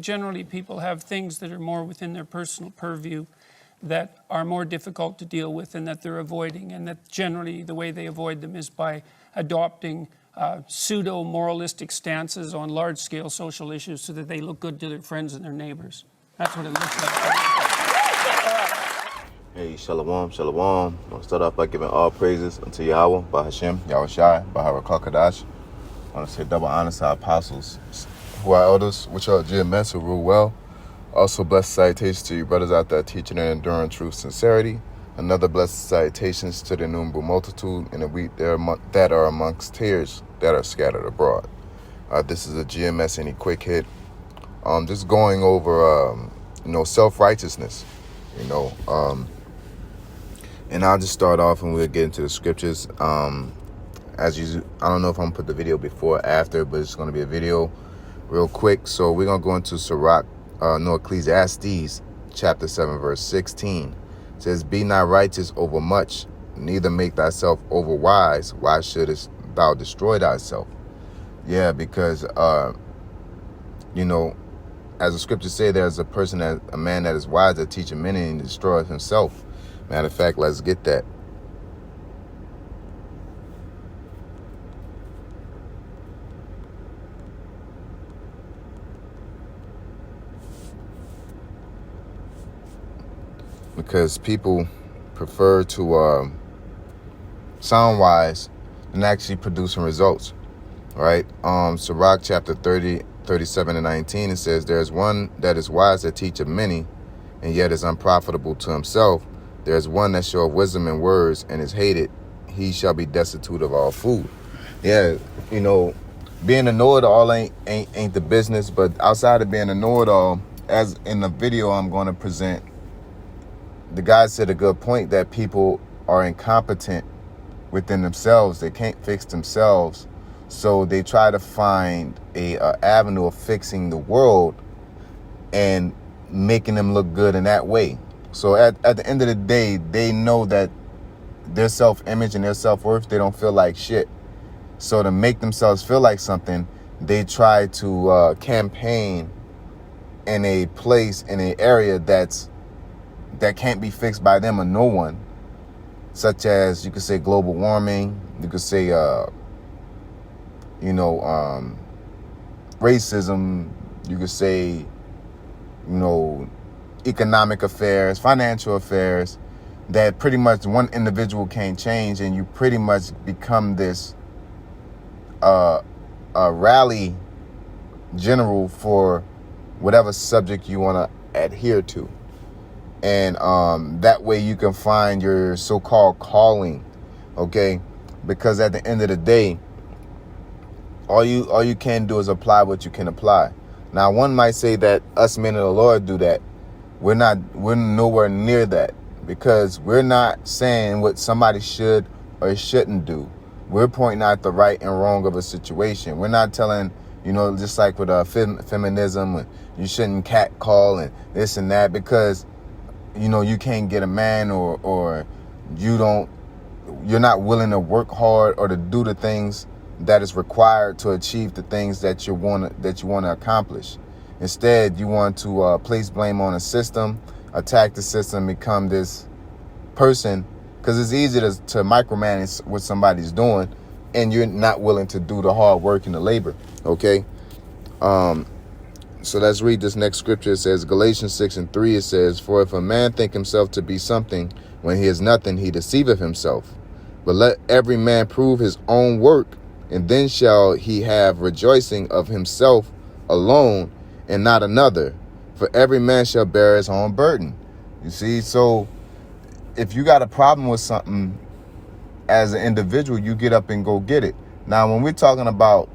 generally people have things that are more within their personal purview that are more difficult to deal with and that they're avoiding, and that generally the way they avoid them is by adopting pseudo-moralistic stances on large-scale social issues so that they look good to their friends and their neighbors. That's what it looks like. Hey, shalom, shalom. I want to start off by giving all praises unto Yahweh, by Hashem, Yahweh Shai, by Harakakadash. I want to say double honor to our apostles, who are elders, which are GMS, who rule well. Also, blessed salutations to you brothers out there teaching and enduring truth, sincerity. Another blessed salutations to the innumerable multitude and the wheat that are amongst tares that are scattered abroad. This is a GMS any quick hit. Just going over, self-righteousness, and I'll just start off and we'll get into the scriptures. As usual, I don't know if I'm gonna put the video before or after, but it's gonna be a video real quick. So we're gonna go into Ecclesiastes chapter 7 verse 16. It says, "Be not righteous over much, neither make thyself over wise. Why shouldest thou destroy thyself?" Yeah, because as the scriptures say, there's a man that is wise that teacheth many and destroyeth himself. Matter of fact, let's get that. Because people prefer to sound wise than actually producing results, right? Sirach chapter 30, 37 and 19, it says, "There is one that is wise that teacheth many, and yet is unprofitable to himself. There is one that showeth wisdom in words, and is hated. He shall be destitute of all food." Yeah, being a know-it-all ain't the business, but outside of being a know-it-all, as in the video I'm going to present, the guy said a good point that people are incompetent within themselves. They can't fix themselves. So they try to find a avenue of fixing the world and making them look good in that way. So at the end of the day, they know that their self-image and their self-worth, they don't feel like shit. So to make themselves feel like something, they try to campaign in a place, in an area that can't be fixed by them or no one, such as you could say global warming, you could say racism, you could say economic affairs, financial affairs, that pretty much one individual can't change, and you pretty much become this a rally general for whatever subject you want to adhere to. And that way you can find your so-called calling, okay? Because at the end of the day, all you can do is apply what you can apply. Now, one might say that us men of the Lord do that. We're nowhere near that, because we're not saying what somebody should or shouldn't do. We're pointing out the right and wrong of a situation. We're not telling, just like with feminism, you shouldn't catcall and this and that, because you can't get a man, or you're not willing to work hard or to do the things that is required to achieve the things that you want to accomplish. Instead, you want to place blame on a system, attack the system, become this person, because it's easy to micromanage what somebody's doing, and you're not willing to do the hard work and the labor. Okay. So let's read this next scripture. It says, Galatians 6 and 3, it says, "For if a man think himself to be something when he is nothing, he deceiveth himself. But let every man prove his own work, and then shall he have rejoicing of himself alone and not another. For every man shall bear his own burden." You see, so if you got a problem with something as an individual, you get up and go get it. Now, when we're talking about,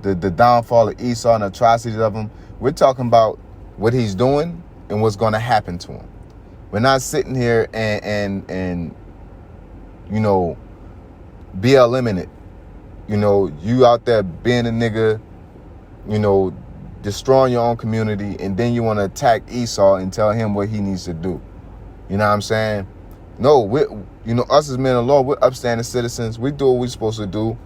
the downfall of Esau and atrocities of him, we're talking about what he's doing and what's going to happen to him. We're not sitting here and BLMing it. You out there being a nigga, destroying your own community, and then you want to attack Esau and tell him what he needs to do. You know what I'm saying? No, us as men of law, we're upstanding citizens. We do what we're supposed to do.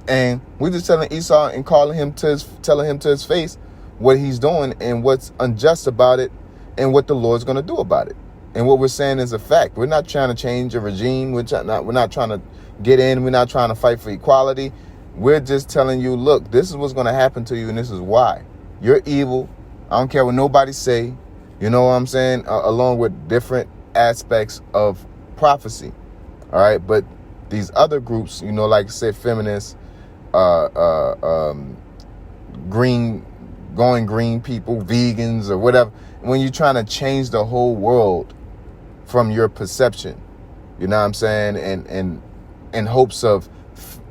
And we're just telling Esau and telling him to his face what he's doing and what's unjust about it and what the Lord's going to do about it. And what we're saying is a fact. We're not trying to change a regime. We're not trying to get in. We're not trying to fight for equality. We're just telling you, look, this is what's going to happen to you, and this is why. You're evil. I don't care what nobody say. You know what I'm saying? Along with different aspects of prophecy. All right. But these other groups, you know, like I said, feminists, going green people, vegans or whatever, when you're trying to change the whole world from your perception, you know what I'm saying? And in hopes of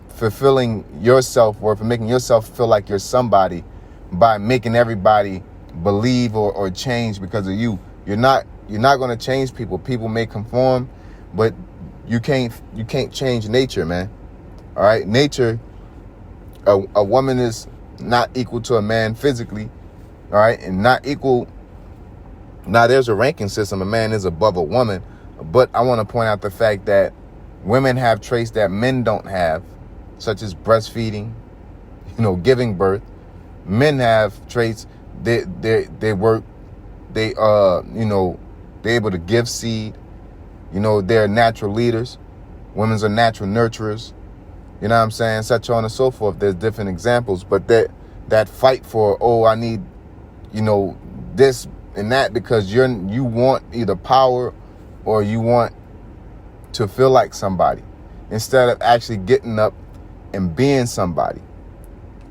fulfilling your self-worth and making yourself feel like you're somebody by making everybody believe or change because of you. You're not going to change people. People may conform, but you can't change nature, man. All right. Nature, a woman is not equal to a man physically. All right. And not equal. Now there's a ranking system. A man is above a woman, but I want to point out the fact that women have traits that men don't have, such as breastfeeding, you know, giving birth. Men have traits they work, they're able to give seed. You know, they're natural leaders. Women's are natural nurturers. You know what I'm saying? Such on and so forth. There's different examples, but that fight for, I need, you know, this and that because you want either power or you want to feel like somebody instead of actually getting up and being somebody.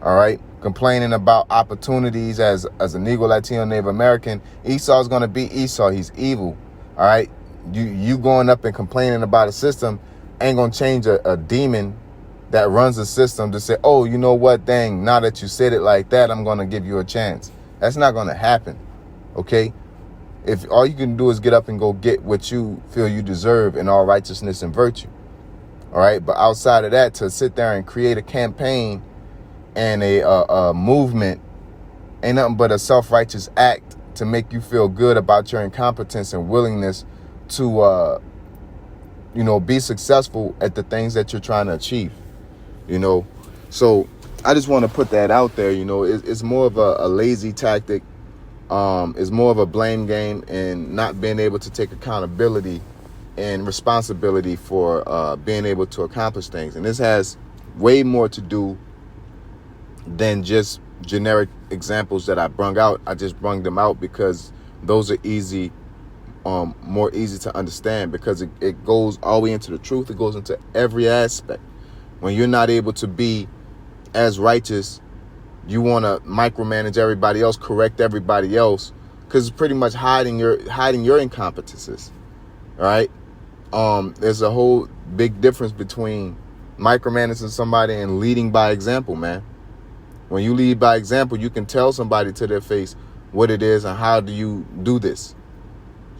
All right. Complaining about opportunities as a Negro, Latino, Native American. Esau's going to be Esau. He's evil. All right. You going up and complaining about a system ain't going to change a demon that runs the system to say, oh, you know what, dang, now that you said it like that, I'm going to give you a chance. That's not going to happen. Okay. If all you can do is get up and go get what you feel you deserve in all righteousness and virtue. All right. But outside of that, to sit there and create a campaign and a movement ain't nothing but a self-righteous act to make you feel good about your incompetence and willingness to, be successful at the things that you're trying to achieve, you know. So I just want to put that out there. You know, it's more of a lazy tactic. It's more of a blame game and not being able to take accountability and responsibility for being able to accomplish things. And this has way more to do than just generic examples that I brung out. I just brung them out because those are easy, more easy to understand because it goes all the way into the truth. It goes into every aspect. When you're not able to be as righteous, you want to micromanage everybody else, correct everybody else, because it's pretty much hiding your incompetences. All right. There's a whole big difference between micromanaging somebody and leading by example, man. When you lead by example, you can tell somebody to their face what it is and how do you do this.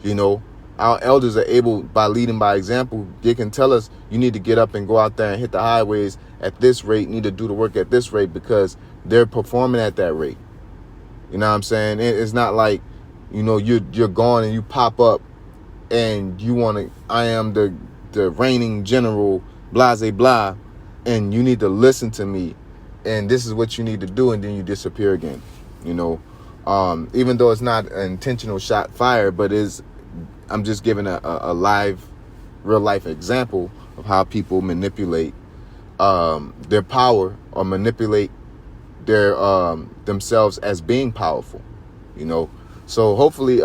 You know, our elders are able, by leading by example, they can tell us you need to get up and go out there and hit the highways at this rate, need to do the work at this rate because they're performing at that rate. You know what I'm saying? It's not like, you know, you're gone and you pop up and you want to, I am the reigning general, blase blah, and you need to listen to me. And this is what you need to do, and then you disappear again, you know. Even though it's not an intentional shot fired, but I'm just giving a live, real life example of how people manipulate their power or manipulate their themselves as being powerful, you know. So hopefully,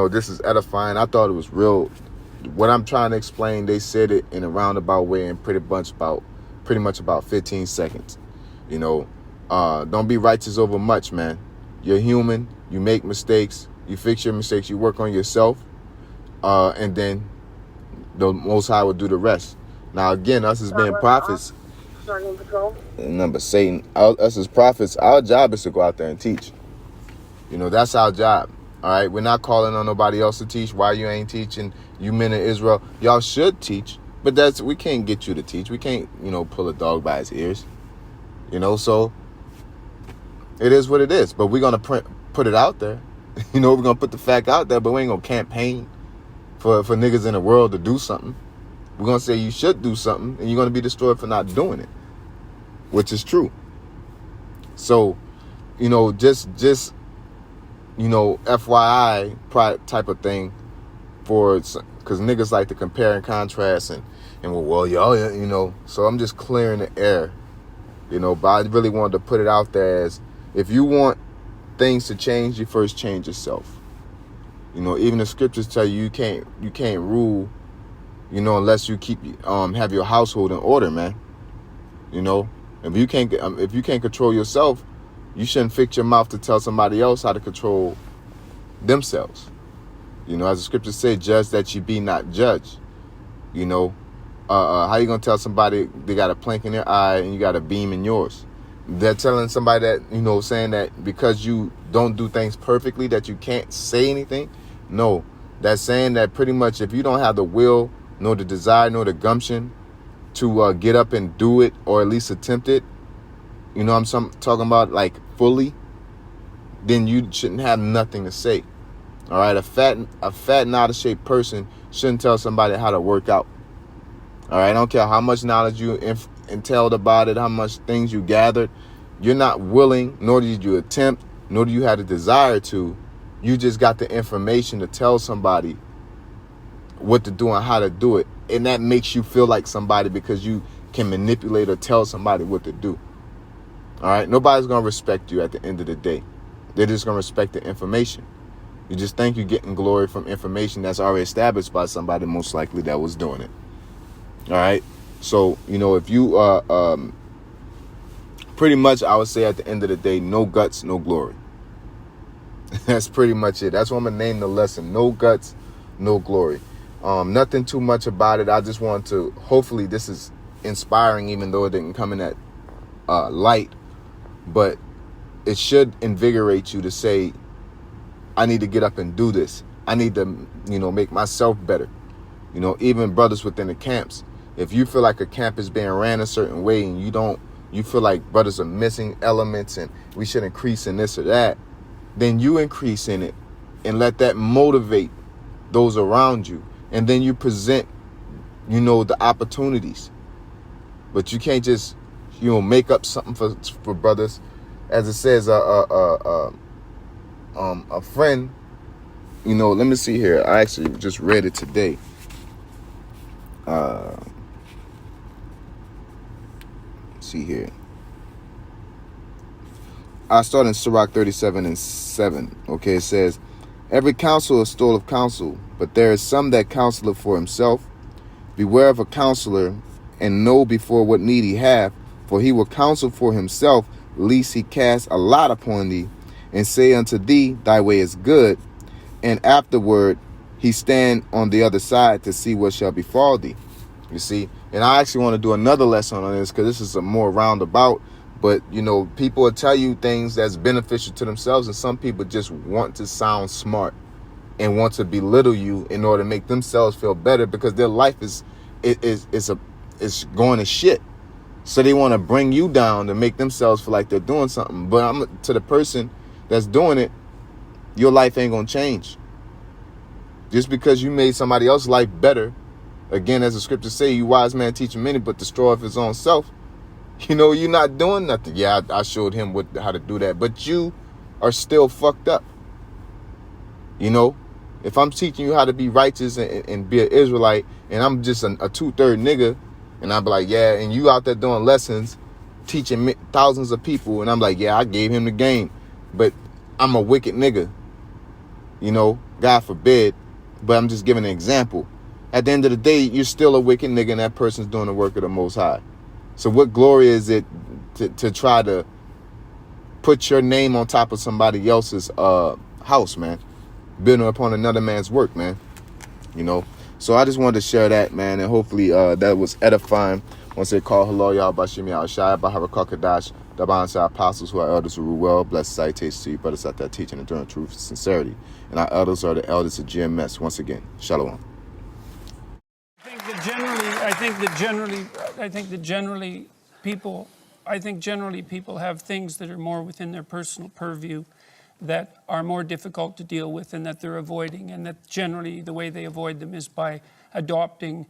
this is edifying. I thought it was real. What I'm trying to explain, they said it in a roundabout way in pretty much about 15 seconds. You know, don't be righteous over much, man. You're human. You make mistakes. You fix your mistakes. You work on yourself. And then the Most High will do the rest. Now, again, us as being prophets, number Satan, us as prophets, our job is to go out there and teach. You know, that's our job. All right. We're not calling on nobody else to teach. Why you ain't teaching? You men of Israel, y'all should teach. But we can't get you to teach. We can't, pull a dog by his ears. So it is what it is. But we're going to put it out there. We're going to put the fact out there, but we ain't going to campaign for niggas in the world to do something. We're going to say you should do something, and you're going to be destroyed for not doing it. which is true. So, just FYI type of thing because niggas like to compare and contrast and well, y'all, so I'm just clearing the air, but I really wanted to put it out there as if you want things to change, you first change yourself. Even the scriptures tell you can't rule, unless you have your household in order, man. If you can't control yourself, you shouldn't fix your mouth to tell somebody else how to control themselves. As the scriptures say, judge that you be not judged. How you gonna tell somebody they got a plank in their eye and you got a beam in yours? They're telling somebody that, saying that because you don't do things perfectly that you can't say anything. No, that's saying that pretty much if you don't have the will, nor the desire, nor the gumption to get up and do it, or at least attempt it, I'm talking about like fully, then you shouldn't have nothing to say. All right, a fat and out of shape person shouldn't tell somebody how to work out. All right, I don't care how much knowledge you entailed about it, how much things you gathered. You're not willing, nor did you attempt, nor do you have the desire to. You just got the information to tell somebody what to do and how to do it. And that makes you feel like somebody because you can manipulate or tell somebody what to do. All right, nobody's going to respect you at the end of the day. They're just going to respect the information. You just think you're getting glory from information that's already established by somebody most likely that was doing it. All right. So, if you pretty much, I would say at the end of the day, no guts, no glory. That's pretty much it. That's what I'm going to name the lesson. No guts, no glory. Nothing too much about it. I just want to, hopefully this is inspiring, even though it didn't come in that light. But it should invigorate you to say, I need to get up and do this. I need to, make myself better. Even brothers within the camps. If you feel like a camp is being ran a certain way and you feel like brothers are missing elements and we should increase in this or that, then you increase in it and let that motivate those around you. And then you present, the opportunities. But you can't just, make up something for brothers. As it says, a friend, let me see here. I actually just read it today. See here. I start in Sirach 37:7. Okay, it says, every counsel is stole of counsel, but there is some that counseleth for himself. Beware of a counselor, and know before what need he hath, for he will counsel for himself, lest he cast a lot upon thee, and say unto thee, thy way is good, and afterward he stand on the other side to see what shall befall thee. You see, and I actually want to do another lesson on this because this is a more roundabout. But, people will tell you things that's beneficial to themselves, and some people just want to sound smart and want to belittle you in order to make themselves feel better because their life is going to shit. So they want to bring you down to make themselves feel like they're doing something. But to the person that's doing it, your life ain't going to change. Just because you made somebody else's life better, again, as the scriptures say, you wise man teach many, but destroy his own self. You're not doing nothing. Yeah, I showed him how to do that, but you are still fucked up. If I'm teaching you how to be righteous and be an Israelite, and I'm just a 2/3 nigga, and I'm like, yeah, and you out there doing lessons, teaching thousands of people, and I'm like, yeah, I gave him the game, but I'm a wicked nigga. God forbid, but I'm just giving an example. At the end of the day, you're still a wicked nigga, and that person's doing the work of the Most High. So what glory is it to try to put your name on top of somebody else's house, man? Building upon another man's work, man. So I just wanted to share that, man, and hopefully that was edifying. Once they call hello, y'all, Bashimi Al-Shai, Bahara Kadash, Daban apostles who are elders who rule well. Blessed salutations to you, brothers out there teaching and enduring truth and sincerity. And our elders are the elders of GMS. Once again, Shalom. I think that generally people have things that are more within their personal purview that are more difficult to deal with and that they're avoiding, and that generally the way they avoid them is by adopting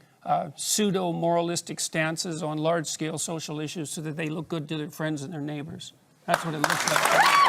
pseudo-moralistic stances on large-scale social issues so that they look good to their friends and their neighbors. That's what it looks like.